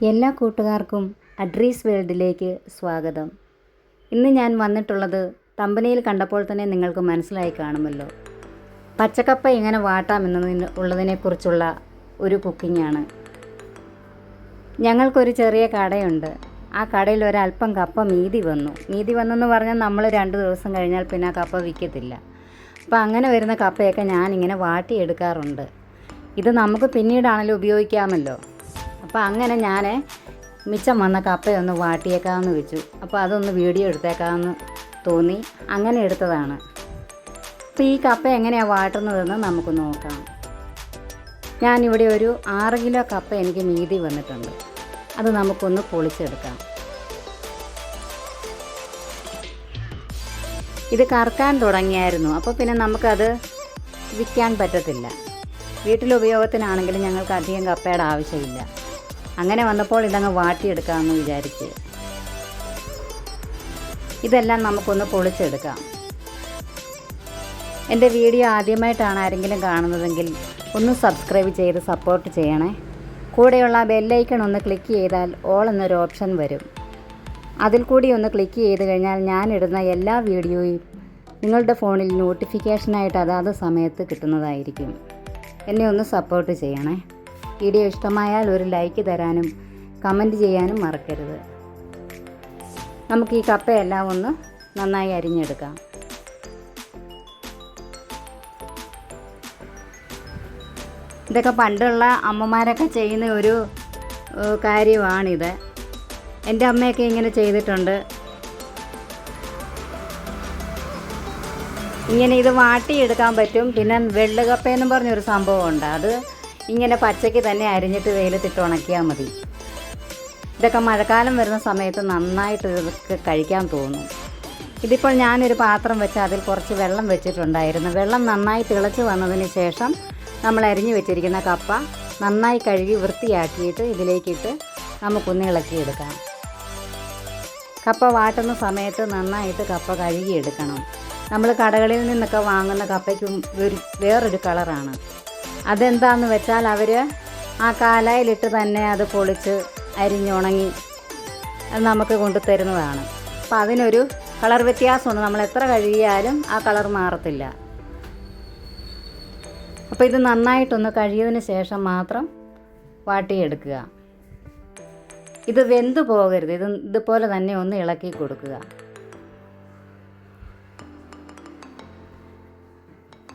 എല്ലാ കൂട്ടുകാർക്കും അഡ്രീസ് വേൾഡിലേക്ക് സ്വാഗതം. ഇന്ന് ഞാൻ വന്നിട്ടുള്ളത് തമ്പനയിൽ കണ്ടപ്പോൾ തന്നെ നിങ്ങൾക്ക് മനസ്സിലായി കാണുമല്ലോ. പച്ചക്കപ്പ എങ്ങനെ വാട്ടാമെന്നുള്ളതിനെക്കുറിച്ചുള്ള ഒരു കുക്കിങ്ങാണ്. ഞങ്ങൾക്കൊരു ചെറിയ കടയുണ്ട്. ആ കടയിൽ ഒരല്പം കപ്പ മീതി വന്നെന്ന് പറഞ്ഞാൽ നമ്മൾ 2 ദിവസം കഴിഞ്ഞാൽ പിന്നെ ആ കപ്പ വിൽക്കത്തില്ല. അപ്പോൾ അങ്ങനെ വരുന്ന കപ്പയൊക്കെ ഞാനിങ്ങനെ വാട്ടിയെടുക്കാറുണ്ട്. ഇത് നമുക്ക് പിന്നീടാണെങ്കിലും ഉപയോഗിക്കാമല്ലോ. അപ്പോൾ അങ്ങനെ ഞാൻ മിച്ചം വന്ന കപ്പയൊന്ന് വാട്ടിയേക്കാമെന്ന് വെച്ചു. അപ്പോൾ അതൊന്ന് വീഡിയോ എടുത്തേക്കാമെന്ന് തോന്നി, അങ്ങനെ എടുത്തതാണ്. അപ്പോൾ ഈ കപ്പ എങ്ങനെയാണ് വാട്ടുന്നതെന്ന് നമുക്ക് നോക്കാം. ഞാനിവിടെ ഒരു 6 കിലോ കപ്പ എനിക്ക് മീതി വന്നിട്ടുണ്ട്. അത് നമുക്കൊന്ന് പൊളിച്ചെടുക്കാം. ഇത് കറക്കാൻ തുടങ്ങിയായിരുന്നു. അപ്പോൾ പിന്നെ നമുക്കത് വിൽക്കാൻ പറ്റത്തില്ല. വീട്ടിലുപയോഗത്തിനാണെങ്കിലും ഞങ്ങൾക്ക് അധികം കപ്പയുടെ ആവശ്യമില്ല. അങ്ങനെ വന്നപ്പോൾ ഇതങ്ങ് വാട്ടിയെടുക്കാമെന്ന് വിചാരിച്ച് ഇതെല്ലാം നമുക്കൊന്ന് പൊളിച്ചെടുക്കാം. എൻ്റെ വീഡിയോ ആദ്യമായിട്ടാണ് ആരെങ്കിലും കാണുന്നതെങ്കിൽ ഒന്ന് സബ്സ്ക്രൈബ് ചെയ്ത് സപ്പോർട്ട് ചെയ്യണേ. കൂടെയുള്ള ബെല്ലൈക്കൺ ഒന്ന് ക്ലിക്ക് ചെയ്താൽ ഓൾ എന്നൊരു ഓപ്ഷൻ വരും. അതിൽ കൂടി ഒന്ന് ക്ലിക്ക് ചെയ്ത് കഴിഞ്ഞാൽ ഞാനിടുന്ന എല്ലാ വീഡിയോയും നിങ്ങളുടെ ഫോണിൽ നോട്ടിഫിക്കേഷനായിട്ട് അതാത് സമയത്ത് കിട്ടുന്നതായിരിക്കും. എന്നെ ഒന്ന് സപ്പോർട്ട് ചെയ്യണേ. വീഡിയോ ഇഷ്ടമായാൽ ഒരു ലൈക്ക് തരാനും കമൻറ്റ് ചെയ്യാനും മറക്കരുത്. നമുക്ക് ഈ കപ്പയെല്ലാം ഒന്ന് നന്നായി അരിഞ്ഞെടുക്കാം. ഇതൊക്കെ പണ്ടുള്ള അമ്മമാരൊക്കെ ചെയ്യുന്ന ഒരു കാര്യമാണിത്. എൻ്റെ അമ്മയൊക്കെ ഇങ്ങനെ ചെയ്തിട്ടുണ്ട്. ഇങ്ങനെ ഇത് വാട്ടിയെടുക്കാൻ പറ്റും. പിന്നെ വെള്ളുകപ്പയെന്നും പറഞ്ഞൊരു സംഭവമുണ്ട്. അത് ഇങ്ങനെ പച്ചയ്ക്ക് തന്നെ അരിഞ്ഞിട്ട് വെയിലത്തിട്ട് ഉണക്കിയാൽ മതി. ഇതൊക്കെ മഴക്കാലം വരുന്ന സമയത്ത് നന്നായിട്ട് ഇതൊക്കെ കഴിക്കാൻ തോന്നും. ഇതിപ്പോൾ ഞാനൊരു പാത്രം വെച്ച് അതിൽ കുറച്ച് വെള്ളം വെച്ചിട്ടുണ്ടായിരുന്നു. വെള്ളം നന്നായി തിളച്ച് വന്നതിന് ശേഷം നമ്മൾ അരിഞ്ഞു വെച്ചിരിക്കുന്ന കപ്പ നന്നായി കഴുകി വൃത്തിയാക്കിയിട്ട് ഇതിലേക്കിട്ട് നമുക്കൊന്ന് ഇളക്കിയെടുക്കാം. കപ്പ വാട്ടുന്ന സമയത്ത് നന്നായിട്ട് കപ്പ കഴുകിയെടുക്കണം. നമ്മൾ കടകളിൽ നിന്നൊക്കെ വാങ്ങുന്ന കപ്പയ്ക്കും വേറൊരു കളറാണ്. അതെന്താണെന്ന് വെച്ചാൽ അവർ ആ കാലായിലിട്ട് തന്നെ അത് പൊളിച്ച് അരിഞ്ഞുണങ്ങി അത് നമുക്ക് കൊണ്ടുതരുന്നതാണ്. അപ്പം അതിനൊരു കളർ വ്യത്യാസമുണ്ട്. നമ്മൾ എത്ര കഴുകിയാലും ആ കളർ മാറത്തില്ല. അപ്പോൾ ഇത് നന്നായിട്ടൊന്ന് കഴുകിയതിന് ശേഷം മാത്രം വാട്ടിയെടുക്കുക. ഇത് വെന്ത് പോകരുത്. ഇതുപോലെ തന്നെ ഒന്ന് ഇളക്കി കൊടുക്കുക.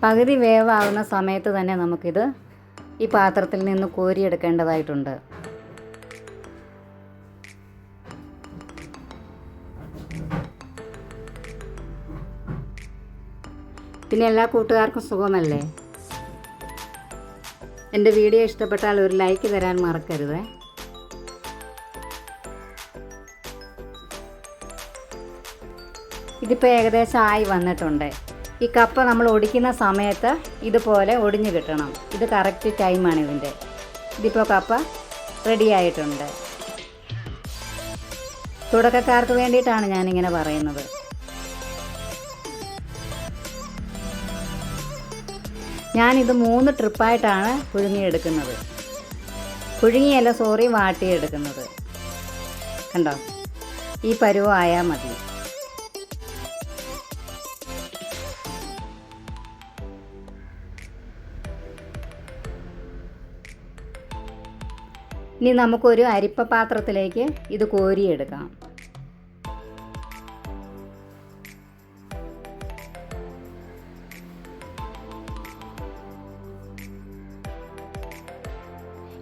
പകുതി വേവാകുന്ന സമയത്ത് തന്നെ നമുക്കിത് ഈ പാത്രത്തിൽ നിന്ന് കോരിയെടുക്കേണ്ടതായിട്ടുണ്ട്. പിന്നെ എല്ലാ കൂട്ടുകാർക്കും സുഖമല്ലേ? എൻ്റെ വീഡിയോ ഇഷ്ടപ്പെട്ടാൽ ഒരു ലൈക്ക് തരാൻ മറക്കരുത്. ഇതിപ്പോൾ ഏകദേശം ആയി വന്നിട്ടുണ്ട്. ഈ കപ്പ നമ്മൾ ഒടിക്കുന്ന സമയത്ത് ഇതുപോലെ ഒടിഞ്ഞു കിട്ടണം. ഇത് കറക്റ്റ് ടൈമാണ് ഇതിൻ്റെ. ഇതിപ്പോൾ കപ്പ റെഡി ആയിട്ടുണ്ട്. തുടക്കക്കാർക്ക് വേണ്ടിയിട്ടാണ് ഞാനിങ്ങനെ പറയുന്നത്. ഞാനിത് 3 ട്രിപ്പായിട്ടാണ് പുഴുങ്ങിയെടുക്കുന്നത്. വാട്ടിയെടുക്കുന്നത്. കണ്ടോ? ഈ പരുവമായാൽ മതി. ഇനി നമുക്കൊരു അരിപ്പ പാത്രത്തിലേക്ക് ഇത് കോരിയെടുക്കാം.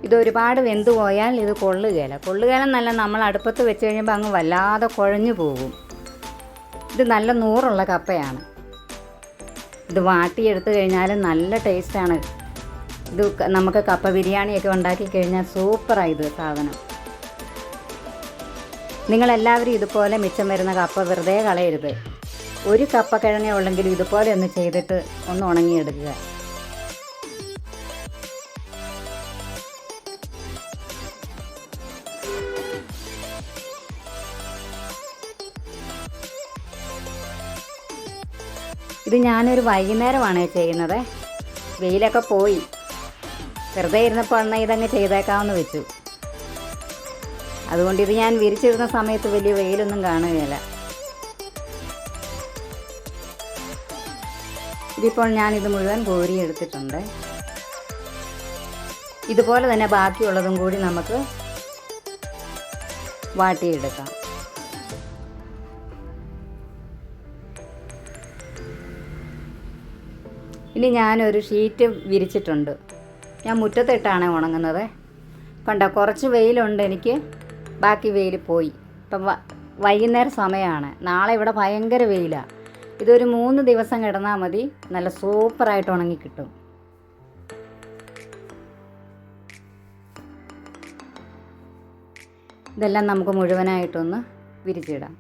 ഇത് ഒരുപാട് വെന്ത് പോയാൽ ഇത് കൊള്ളുകയില്ല നമ്മൾ അടുപ്പത്ത് വെച്ച് കഴിയുമ്പോൾ അങ്ങ് വല്ലാതെ കുഴഞ്ഞു പോകും. ഇത് നല്ല നൂറുള്ള കപ്പയാണ്. ഇത് വാട്ടിയെടുത്ത് കഴിഞ്ഞാൽ നല്ല ടേസ്റ്റാണ്. ഇത് നമുക്ക് കപ്പ ബിരിയാണിയൊക്കെ ഉണ്ടാക്കി കഴിഞ്ഞാൽ സൂപ്പറാണ് ഇത് സാധനം. നിങ്ങളെല്ലാവരും ഇതുപോലെ മിച്ചം വരുന്ന കപ്പ വെറുതെ കളയരുത്. ഒരു കപ്പ കിഴങ്ങേ ഉള്ളെങ്കിലും ഇതുപോലെ ഒന്ന് ചെയ്തിട്ട് ഒന്ന് ഉണങ്ങിയെടുക്കുക. ഇത് ഞാനൊരു വൈകുന്നേരമാണ് ചെയ്യുന്നത്. വെയിലൊക്കെ പോയി. വെറുതെ ഇരുന്നപ്പോൾ ഇതങ്ങ് ചെയ്തേക്കാമെന്ന് വെച്ചു. അതുകൊണ്ട് ഇത് ഞാൻ വിരിച്ചിടുന്ന സമയത്ത് വലിയ വെയിലൊന്നും കാണുകയില്ല. ഇതിപ്പോൾ ഞാനിത് മുഴുവൻ കോരിയെടുത്തിട്ടുണ്ട്. ഇതുപോലെ തന്നെ ബാക്കിയുള്ളതും കൂടി നമുക്ക് വാട്ടിയെടുക്കാം. ഇനി ഞാനൊരു ഷീറ്റ് വിരിച്ചിട്ടുണ്ട്. ഞാൻ മുറ്റത്തിട്ടാണ് ഉണങ്ങുന്നത്. കണ്ടോ, കുറച്ച് വെയിലുണ്ട് എനിക്ക്, ബാക്കി വെയിൽ പോയി. ഇപ്പം വൈകുന്നേരം സമയമാണ്. നാളെ ഇവിടെ ഭയങ്കര വെയിലാണ്. ഇതൊരു 3 ദിവസം കിടന്നാൽ മതി, നല്ല സൂപ്പറായിട്ട് ഉണങ്ങി കിട്ടും. ഇതെല്ലാം നമുക്ക് മുഴുവനായിട്ടൊന്ന് വിരിച്ചിടാം.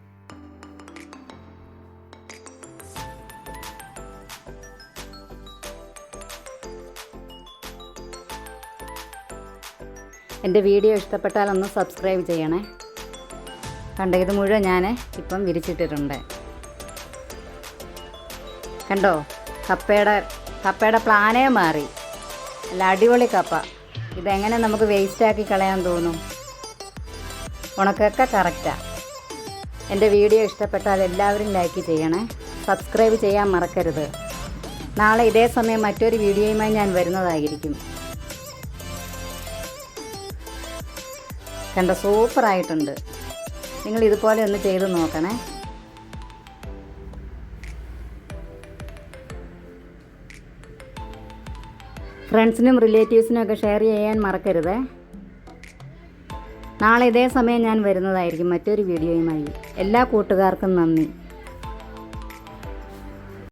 എൻ്റെ വീഡിയോ ഇഷ്ടപ്പെട്ടാൽ ഒന്ന് സബ്സ്ക്രൈബ് ചെയ്യണേ. കണ്ടോ, ഇത് മുഴുവൻ ഞാൻ ഇപ്പം വിരിച്ചിട്ടിട്ടുണ്ട്. കണ്ടോ, കപ്പയുടെ പ്ലാനേ മാറി. നല്ല അടിപൊളി കപ്പ. ഇതെങ്ങനെ നമുക്ക് വേസ്റ്റാക്കി കളയാൻ തോന്നും? ഉണക്കൊക്കെ കറക്റ്റാണ്. എൻ്റെ വീഡിയോ ഇഷ്ടപ്പെട്ടാൽ എല്ലാവരും ലൈക്ക് ചെയ്യണേ, സബ്സ്ക്രൈബ് ചെയ്യാൻ മറക്കരുത്. നാളെ ഇതേ സമയം മറ്റൊരു വീഡിയോയുമായി ഞാൻ വരുന്നതായിരിക്കും. കണ്ടോ, സൂപ്പറായിട്ടുണ്ട്. നിങ്ങൾ ഇതുപോലെ ഒന്ന് ചെയ്ത് നോക്കണേ. ഫ്രണ്ട്സിനും റിലേറ്റീവ്സിനും ഒക്കെ ഷെയർ ചെയ്യാൻ മറക്കരുത്. നാളെ ഇതേ സമയം ഞാൻ വരുന്നതായിരിക്കും മറ്റൊരു വീഡിയോയുമായി. എല്ലാ കൂട്ടുകാർക്കും നന്ദി.